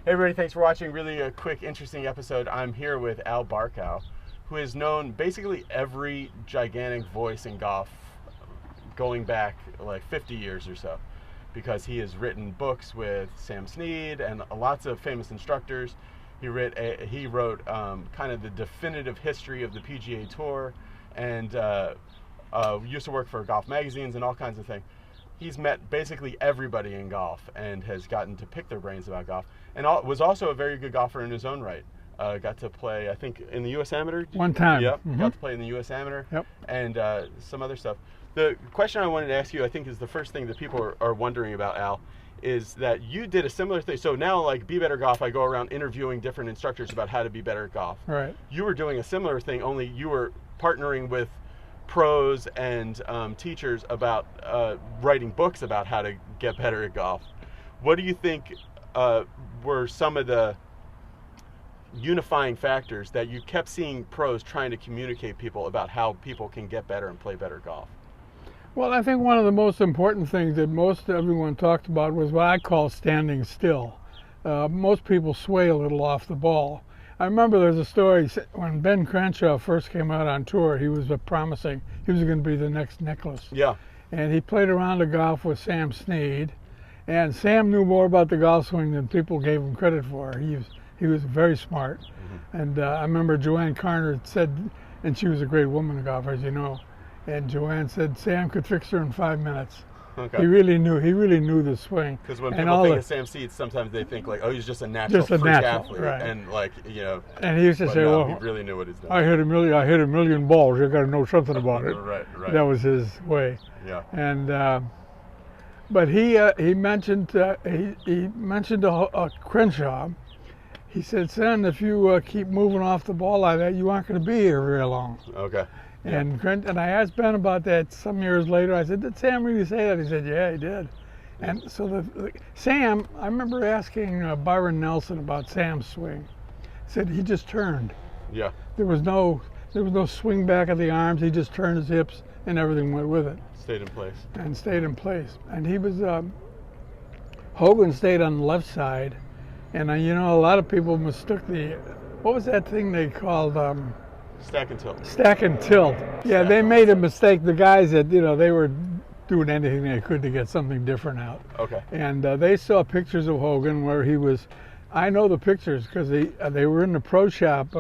Hey everybody, thanks for watching. Really a quick, interesting episode. I'm here with Al Barkow, who has known basically every gigantic voice in golf going back like 50 years or so, because he has written books with Sam Snead and lots of famous instructors. He wrote kind of the definitive history of the PGA Tour, and used to work for golf magazines and all kinds of things. He's met basically everybody in golf and has gotten to pick their brains about golf, and was also a very good golfer in his own right. Got to play, I think, in the U.S. Amateur. One time. Yep. Got to play in the U.S. Amateur. Yep. And some other stuff. The question I wanted to ask you, I think, is the first thing that people are wondering about, Al, is that you did a similar thing. So now, like Be Better Golf, I go around interviewing different instructors about how to be better at golf. Right. You were doing a similar thing, only you were partnering with pros and teachers about writing books about how to get better at golf. What do you think were some of the unifying factors that you kept seeing pros trying to communicate people about how people can get better and play better golf? Well, I think one of the most important things that most everyone talked about was what I call standing still. Most people sway a little off the ball. I remember there's a story when Ben Crenshaw first came out on tour. He was promising he was going to be the next Nicklaus. Yeah. And he played around the golf with Sam Snead, and Sam knew more about the golf swing than people gave him credit for. He was very smart. Mm-hmm. And I remember Joanne Carter said, and she was a great woman golfer, as you know, and Joanne said Sam could fix her in 5 minutes. Okay. He really knew the swing. Because when people think of Sam Snead, sometimes they think like, oh, he's just a natural freak athlete, right. And like, you know. And he used to say, no, well, he really knew what he's doing. I hit a million balls. You got to know something about it. Right. That was his way. Yeah. And but he mentioned Crenshaw. He said, son, if you keep moving off the ball like that, you aren't going to be here very long. Okay. Yeah. And I asked Ben about that some years later. I said, did Sam really say that? He said, yeah, he did. And so Sam, I remember asking Byron Nelson about Sam's swing. He said he just turned. Yeah. There was no swing back of the arms. He just turned his hips and everything went with it. Stayed in place. And he was, Hogan stayed on the left side. And you know, a lot of people mistook what was that thing they called? Stack and tilt. Stack and tilt. Yeah, they made a mistake. The guys that, you know, they were doing anything they could to get something different out. Okay. And they saw pictures of Hogan where he was, I know the pictures because they were in the pro shop.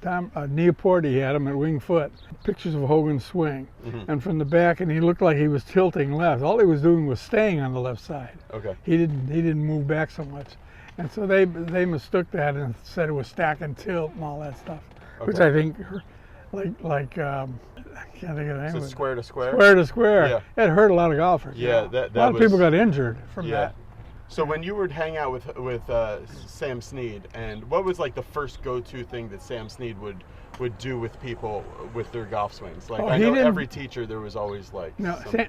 Neoporti had him at Wing Foot. Pictures of Hogan's swing. Mm-hmm. And from the back, and he looked like he was tilting left. All he was doing was staying on the left side. Okay. He didn't move back so much. And so they mistook that and said it was stack and tilt and all that stuff. Okay. Which I think, I can't think of the name of it. Square to square? Square to square. Yeah. It hurt a lot of golfers. Yeah, a lot of people got injured from that. So when you would hang out with Sam Snead, and what was like the first go-to thing that Sam Snead would do with people with their golf swings? Like I know every teacher there was always like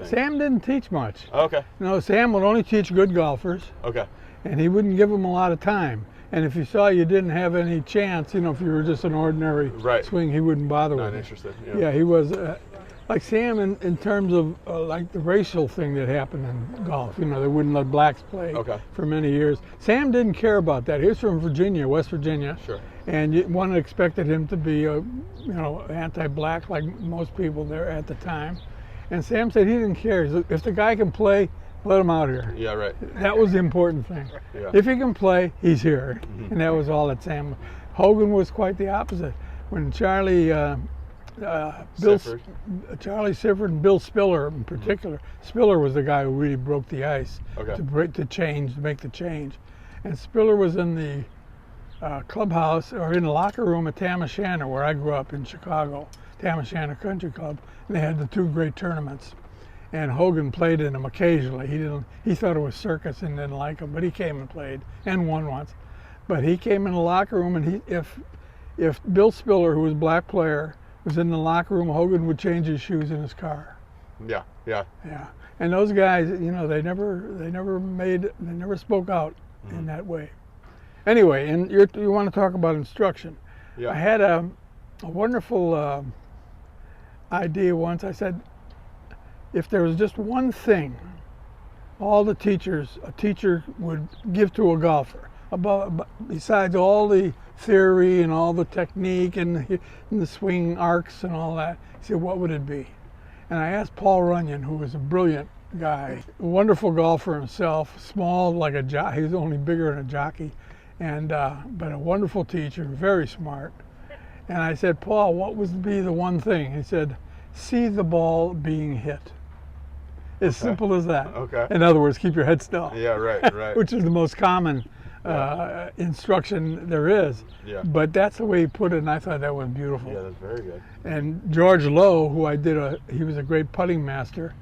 Sam didn't teach much. Okay. No, Sam would only teach good golfers. Okay. And he wouldn't give them a lot of time. And if you saw you didn't have any chance, you know, if you were just an ordinary swing, he wouldn't bother with it. Not interested. Yeah, he was like Sam in terms of like the racial thing that happened in golf. You know, they wouldn't let blacks play for many years. Sam didn't care about that. He was from Virginia, West Virginia. Sure. And one expected him to be, anti-black like most people there at the time. And Sam said he didn't care. He said, if the guy can play, let him out here. Yeah, right. That was the important thing. Yeah. If he can play, he's here. Mm-hmm. And that was all that Sam. Hogan was quite the opposite. When Charlie Sifford and Bill Spiller in particular, Spiller was the guy who really broke the ice to make the change. And Spiller was in the clubhouse or in the locker room at Tam O'Shanter, where I grew up in Chicago, Tam O'Shanter Country Club. And they had the two great tournaments. And Hogan played in them occasionally. He thought it was circus and didn't like them, but he came and played and won once. But he came in the locker room, and if Bill Spiller, who was a black player, was in the locker room, Hogan would change his shoes in his car. Yeah. And those guys, you know, they never spoke out in that way. Anyway, and you want to talk about instruction. Yeah. I had a wonderful idea once. I said, if there was just one thing a teacher would give to a golfer, besides all the theory and all the technique and the swing arcs and all that, he said, what would it be? And I asked Paul Runyon, who was a brilliant guy, a wonderful golfer himself, small like a jockey. He was only bigger than a jockey, and but a wonderful teacher, very smart. And I said, Paul, what would be the one thing? He said, see the ball being hit. As simple as that. Okay. In other words, keep your head still. Yeah, right. Which is the most common instruction there is. Yeah. But that's the way he put it, and I thought that was beautiful. Yeah, that's very good. And George Lowe, who he was a great putting master.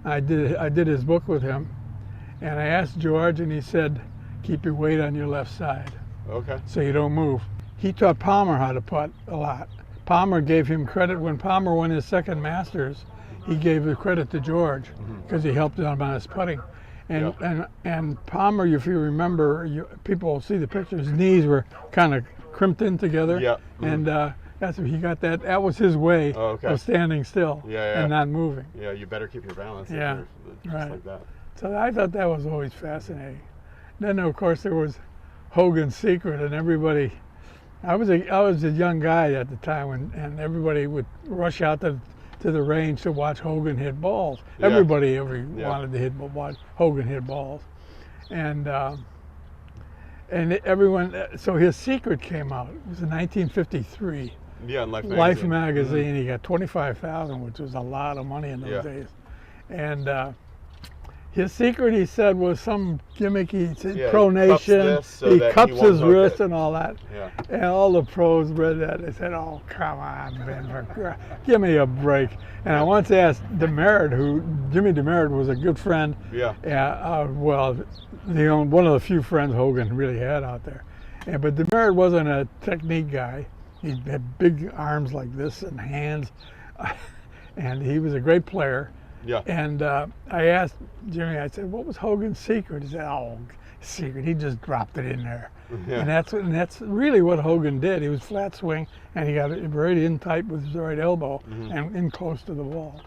I did his book with him, and I asked George, and he said, keep your weight on your left side. Okay. So you don't move. He taught Palmer how to putt a lot. Palmer gave him credit when Palmer won his second Masters. He gave the credit to George because he helped him on his putting. And Palmer, if you remember, people see the pictures, his knees were kind of crimped in together. Yeah. And that's he got that. That was his way of standing still and not moving. Yeah, you better keep your balance. Yeah, just right. like that. So I thought that was always fascinating. Then of course there was Hogan's secret, and everybody. I was a young guy at the time, and everybody would rush out to the range to watch Hogan hit balls. Yeah. Everybody wanted to watch Hogan hit balls, and everyone. So his secret came out. It was in 1953. Yeah, in Life magazine. He got 25,000, which was a lot of money in those days, and. His secret, he said, was some gimmicky pronation. He cups his wrist and all that. Yeah. And all the pros read that. They said, "Oh, come on, Ben, give me a break." And I once asked Demerit, Jimmy Demerit was a good friend. Yeah. Well, one of the few friends Hogan really had out there. But Demerit wasn't a technique guy. He had big arms like this and hands, and he was a great player. Yeah. And I asked Jimmy, I said, what was Hogan's secret? He said, oh, secret. He just dropped it in there. Yeah. And that's really what Hogan did. He was flat swing, and he got it right in tight with his right elbow and in close to the ball.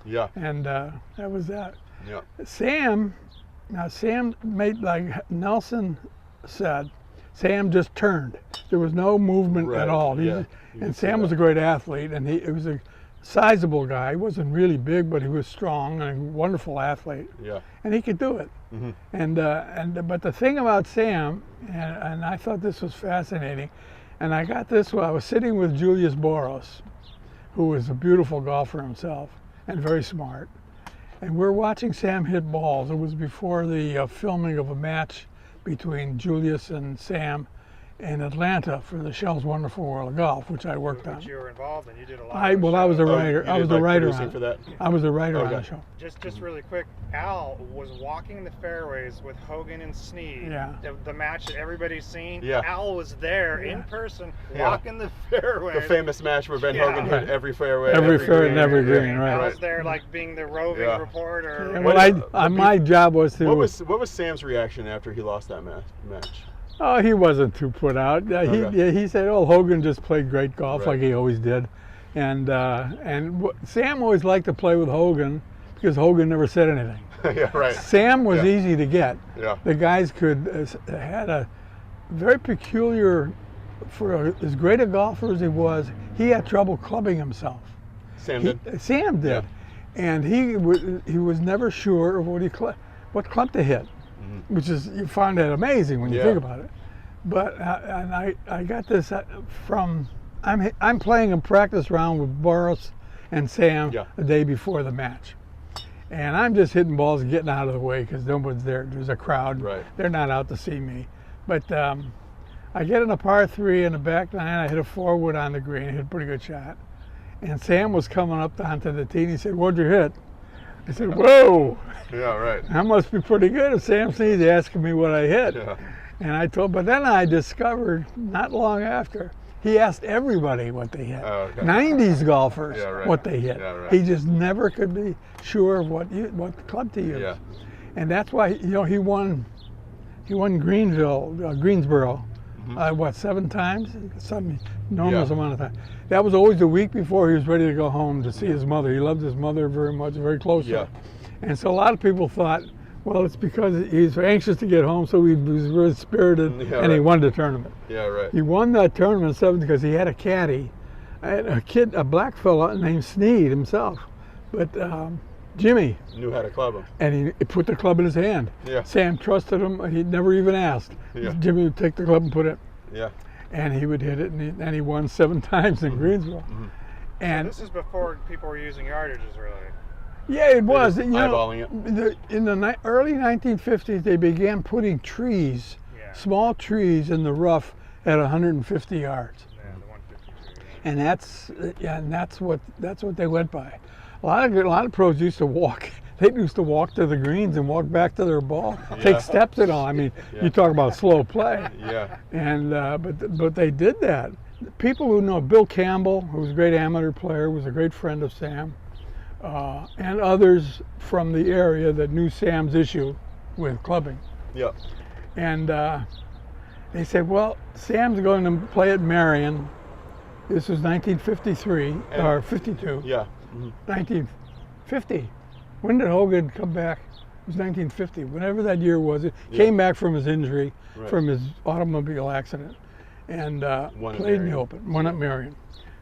Yeah. And that was that. Yeah. Sam made, like Nelson said, Sam just turned. There was no movement at all. And Sam was a great athlete, and he was a sizable guy. He wasn't really big, but he was strong and a wonderful athlete. Yeah. And he could do it. But the thing about Sam, and I thought this was fascinating, and I got this while I was sitting with Julius Boros, who was a beautiful golfer himself and very smart. And we're watching Sam hit balls. It was before the filming of a match between Julius and Sam in Atlanta for the Shell's Wonderful World of Golf, which I worked on. Which you were involved in. You did a lot. I was a writer. I was a writer on for that? I was a writer on the show. Just really quick, Al was walking the fairways with Hogan and Snead. Yeah. The match that everybody's seen. Yeah. Al was there in person walking the fairways. The famous match where Ben Hogan hit every fairway. Every fairway and every green, right. Al was there, like being the roving reporter. Yeah, well, my job was to. What was Sam's reaction after he lost that match? Oh, he wasn't too put out. He said, "Oh, Hogan just played great golf like he always did," and Sam always liked to play with Hogan because Hogan never said anything. Yeah, right. Sam was easy to get. Yeah. The guys had a very peculiar, for as great a golfer as he was, he had trouble clubbing himself. Sam did. Sam did, and he was never sure of what club to hit. Which is, you find that amazing when you think about it. But and I got this from, I'm playing a practice round with Boris and Sam the day before the match, and I'm just hitting balls and getting out of the way because nobody's there. There's a crowd. Right. They're not out to see me. But I get in a par 3 in the back 9. I hit a 4-wood on the green. I hit a pretty good shot. And Sam was coming up onto the tee and he said, "What'd you hit?" I said, "Whoa." Yeah, right. That must be pretty good if Sam Snead's asking me what I hit. Yeah. And I told, but then I discovered not long after, he asked everybody what they hit. Oh, okay. 90s golfers what they hit. Yeah, right. He just never could be sure of what club to use. Yeah. And that's why, he won Greensboro, 7 times? Some enormous amount of time. That was always the week before he was ready to go home to see his mother. He loved his mother very much, very closely. Yeah. And so a lot of people thought, Well, it's because he's anxious to get home, so he was really spirited, and he won the tournament. Yeah, right. He won that tournament in 7 because he had a caddy, a black fella named Snead himself, but Jimmy Knew how to club him. and he put the club in his hand. Yeah. Sam trusted him. He never even asked. Yeah. Jimmy would take the club and put it, Yeah. and he would hit it, and he won 7 times in Greensboro. And This is before people were using yardages, really. yeah, it was. just You know, eyeballing in the early 1950s, they began putting trees, Yeah. small trees, in the rough at 150 yards, Yeah, the 152. and that's what they went by. A lot of pros used to walk. They used to walk to the greens and walk back to their ball, take steps and all. I mean, Yeah. you talk about slow play. Yeah. And but they did that. People who know Bill Campbell, who was a great amateur player, was a great friend of Sam, and others from the area that knew Sam's issue with clubbing. Yeah. And they said, well, Sam's going to play at Marion. This was 1953 or 52. Yeah. 1950. When did Hogan come back? It was 1950. Whenever that year was, it came back from his injury, Right. from his automobile accident, and Won at played in the Marion. Open. Won at Marion.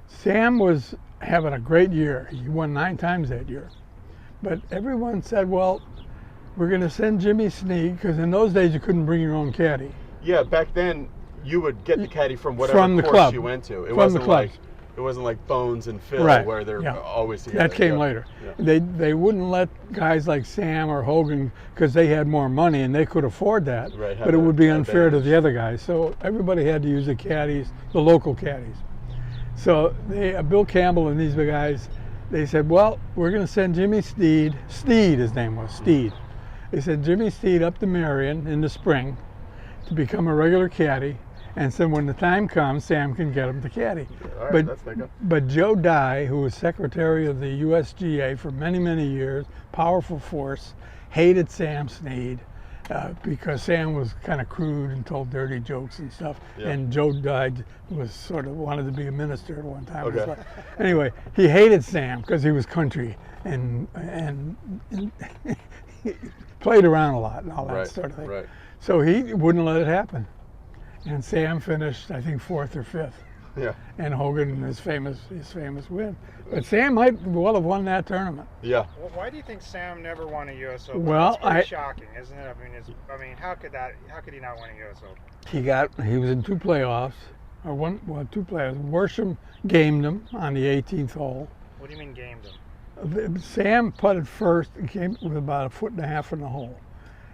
Sam was having a great year. He won 9 times that year. But everyone said, well, we're going to send Jimmy Snead, because in those days you couldn't bring your own caddy. Yeah. Back then, you would get the caddy from whatever From the course club. you went to. It From wasn't the clubs. like it wasn't like Bones and Phil, Right, where they're yeah. always together. That came Yeah. later. Yeah. They wouldn't let guys like Sam or Hogan, because they had more money and they could afford that. Right, have but it would be that unfair to advantage. the other guys. So everybody had to use the caddies, the local caddies. So Bill Campbell and these big guys, they said, well, we're going to send Jimmy Snead. Snead, his name was Snead. They said Jimmy Snead up to Marion in the spring to become a regular caddy. And so when the time comes, Sam can get him to caddy. All right, that's like a, But Joe Dye, who was secretary of the USGA for many, many years, powerful force, hated Sam Snead because Sam was kind of crude and told dirty jokes and stuff. Yeah. And Joe Dye was sort of wanted to be a minister at one time. Okay. Anyway, he hated Sam because he was country and he played around a lot and all that right. sort of thing. Right. So he wouldn't let it happen. And Sam finished, I think, 4th or 5th. Yeah. And Hogan his famous win. But Sam might well have won that tournament. Yeah. Well, why do you think Sam never won a U.S. Open? Well, That's pretty shocking, isn't it? I mean, how could he not win a U.S. Open? He was in 2 playoffs, or 2 playoffs. Worsham gamed him on the 18th hole. What do you mean gamed him? Sam putted first and came with about 1.5 feet from the hole.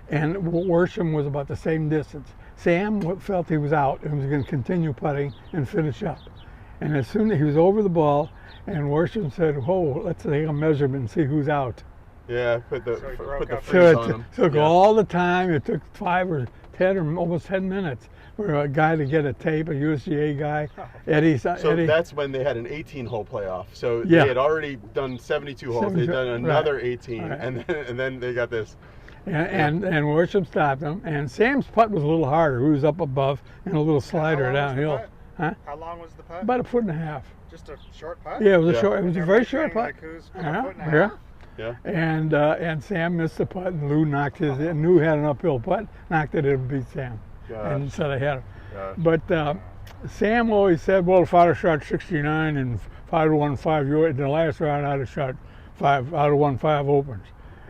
And Worsham was about the same distance. Sam felt he was out and was going to continue putting and finish up. And as soon as he was over the ball, and Worsham said, "Whoa, let's take a measurement and see who's out." Yeah. Put the So he broke up. freeze So on it him. took Yeah. all the time. It took 5 or 10 or almost 10 minutes for a guy to get a tape, a USGA guy. Eddie. So that's when they had an 18-hole playoff. So Yeah. they had already done 72 holes. They'd done another 18, Right. and then they got this. And Worsham stopped him. And Sam's putt was a little harder. He was up above and a little slider How long was the downhill. putt? Huh? How long was the putt? About 1.5 feet. Just a short putt? Yeah, it was a Yeah. short. It was a They're very short measuring, putt. like, who's from a Yeah, foot and a yeah. half? Yeah. And Sam missed the putt, and Lou knocked his in. Lou had an uphill putt, knocked it in and beat Sam. And so they had him. Gosh. But Sam always said, well, if I'd have shot 69 and if I'd have won 5 in the last round, I'd have shot 5. I'd have won 5 opens.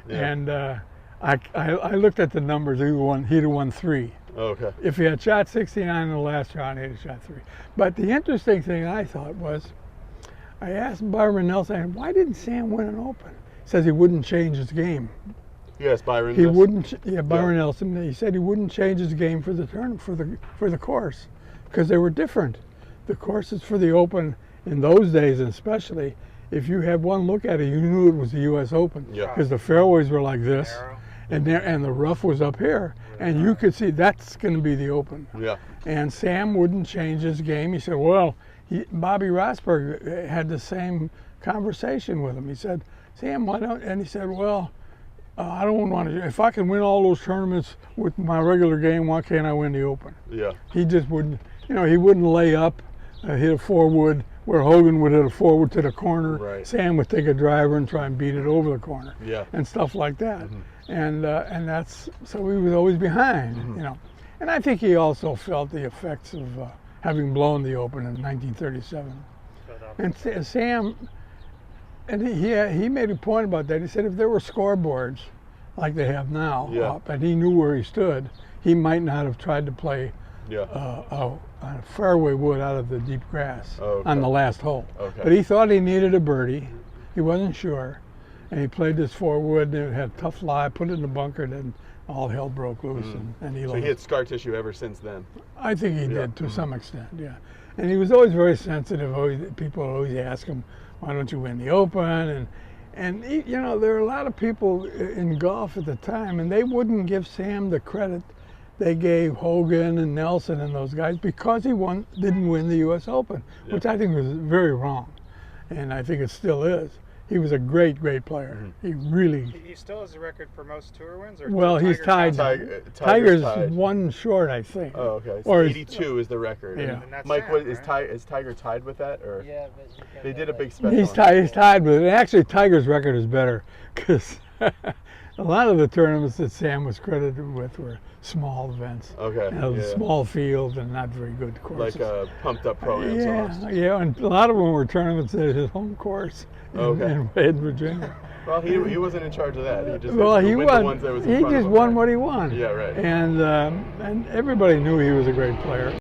Yeah. And I looked at the numbers. He'd have won 3. Oh, okay. If he had shot 69 in the last round, he'd have shot 3. But the interesting thing I thought was, I asked Byron Nelson, why didn't Sam win an Open? He says he wouldn't change his game. Yes, Byron. He this- wouldn't. Yeah, Byron Nelson. He said he wouldn't change his game for the tournament for the course, because they were different. The courses for the Open in those days, and especially, if you had one look at it, you knew it was the U.S. Open, Yeah. because the fairways were like this, Narrow. and the rough was up here, and you could see that's going to be the Open. Yeah. And Sam wouldn't change his game. He said, well, Bobby Rosberg had the same conversation with him. He said, Sam, why don't, and he said, well, I don't want to, if I can win all those tournaments with my regular game, why can't I win the Open? Yeah. He just wouldn't, he wouldn't lay up, hit a 4-wood where Hogan would hit a forward to the corner. Right. Sam would take a driver and try and beat it over the corner. Yeah. And stuff like that. And that's so he was always behind, you know. And I think he also felt the effects of having blown the Open in 1937. And Sam, and he made a point about that. He said if there were scoreboards like they have now up, and he knew where he stood, he might not have tried to play a fairway wood out of the deep grass on the last hole. But he thought he needed a birdie. He wasn't sure. And he played this 4-wood, and it had a tough lie, put it in the bunker, then all hell broke loose. And he So he had scar tissue ever since then? I think he did, to some extent, yeah. And he was always very sensitive. People always ask him, why don't you win the Open? And he, you know, there are a lot of people in golf at the time, and they wouldn't give Sam the credit they gave Hogan and Nelson and those guys because he didn't win the U.S. Open, which I think was very wrong. And I think it still is. He was a great, great player. He really. He still has the record for most tour wins. Or well, he's tied. Tiger's one short, I think. Oh, okay. So or 82 is the record. Yeah. Mike, Sam, is Tiger tied with that, or? Yeah, but they did a big special. He's tied with it. Actually, Tiger's record is better because a lot of the tournaments that Sam was credited with were small events. Okay. You know, small fields and not very good courses. Like pumped up pro-ams almost. Yeah, and a lot of them were tournaments at his home course in Virginia. Well, he wasn't in charge of that. He just he won the ones that was in he front just of him, won right? what he won. Yeah, right. And everybody knew he was a great player.